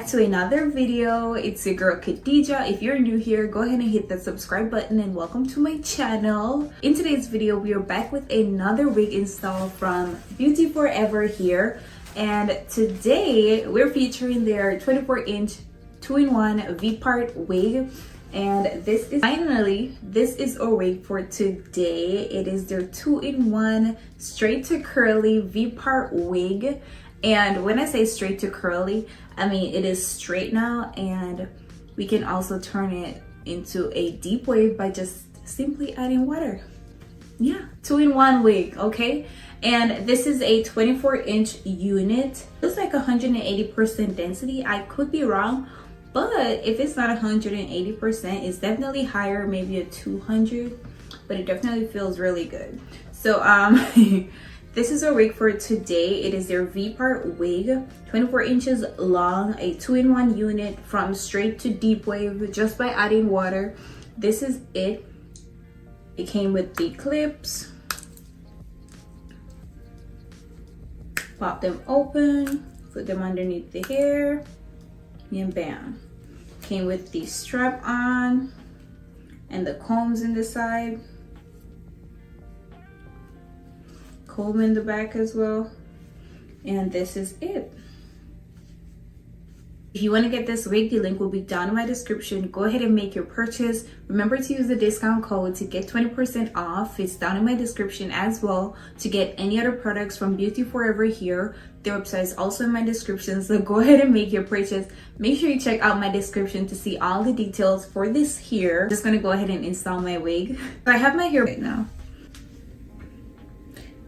back to another video. It's your girl Khadija. If you're new here, go ahead and hit the subscribe button and welcome to my channel. In today's video, we are back with another wig install from Beauty Forever here, and today we're featuring their 24-inch 2-in-1 V-part wig. And this is a wig for today. It is their 2-in-1 straight to curly V-part wig. And when I say straight to curly, I mean it is straight now, and we can also turn it into a deep wave by just simply adding water. Yeah, 2-in-1 wig, okay? And this is a 24-inch unit. It's like 180% density. I could be wrong, but if it's not 180%, it's definitely higher, maybe a 200, but it definitely feels really good. So this is a wig for today. It is their V-part wig, 24 inches long, a 2-in-1 unit from straight to deep wave just by adding water. This is it. It came with the clips. Pop them open, put them underneath the hair, and bam. Came with the strap on and the combs in the side. Comb in the back as well, and this is it. If you want to get this wig, the link will be down in my description. Go ahead and make your purchase. Remember to use the discount code to get 20% off. It's down in my description as well. To get any other products from Beauty Forever here, their website is also in my description, so go ahead and make your purchase. Make sure you check out my description to see all the details for this here. I'm just gonna go ahead and install my wig. So I have my hair right now,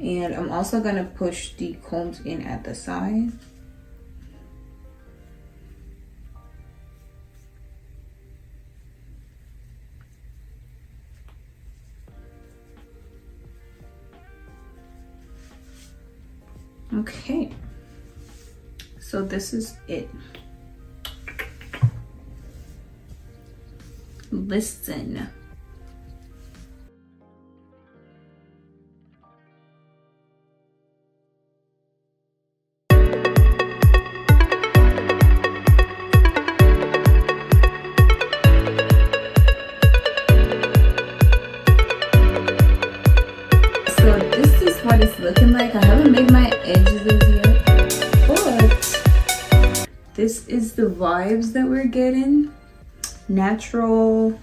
and I'm also gonna push the combs in at the side. Okay, so this is it. Listen. What it's looking like. I haven't made my edges yet, but this is the vibes that we're getting. Natural,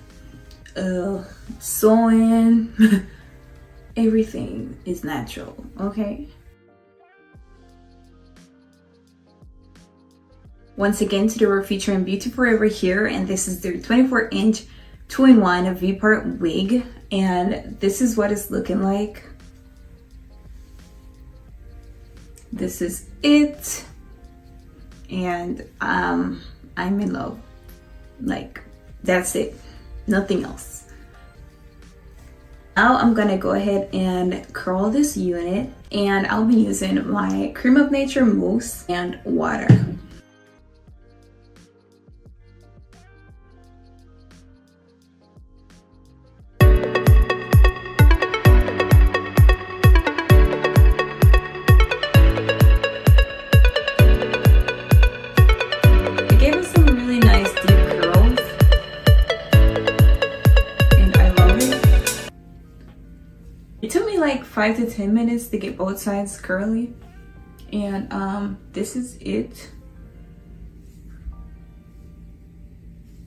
sewing, everything is natural, okay? Once again, today we're featuring Beauty Forever here, and this is their 24-inch 2-in-1 V-part wig, and this is what it's looking like. This is it, and I'm in love. Like, that's it, nothing else. Now I'm gonna go ahead and curl this unit, and I'll be using my Cream of Nature mousse and water. It took me like 5 to 10 minutes to get both sides curly, and this is it.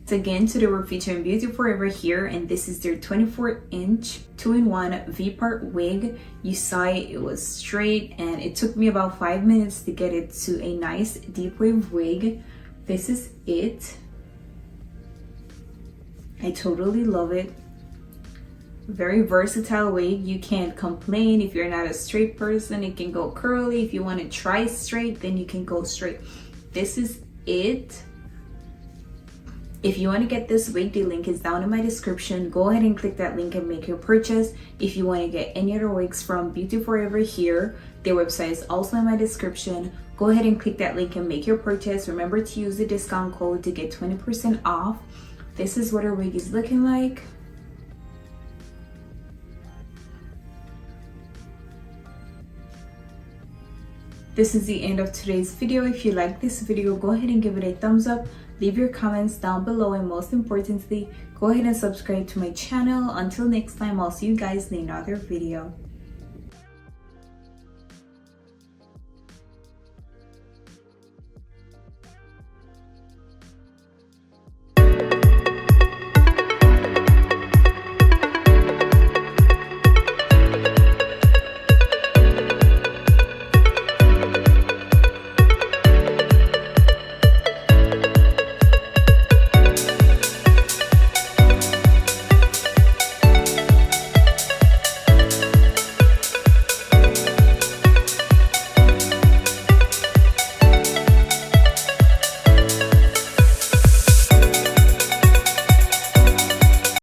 So again, today we're featuring Beauty Forever here, and this is their 24-inch 2-in-1 V-part wig. You saw it, it was straight, and it took me about 5 minutes to get it to a nice deep wave wig. This is it. I totally love it. Very versatile wig. You can't complain. If you're not a straight person, it can go curly. If you want to try straight, then you can go straight. This is it. If you want to get this wig, the link is down in my description. Go ahead and click that link and make your purchase. If you want to get any other wigs from Beauty Forever here, their website is also in my description. Go ahead and click that link and make your purchase. Remember to use the discount code to get 20% off. This is what our wig is looking like. This is the end of today's video. If you like this video, go ahead and give it a thumbs up, leave your comments down below, and most importantly, go ahead and subscribe to my channel. Until next time, I'll see you guys in another video.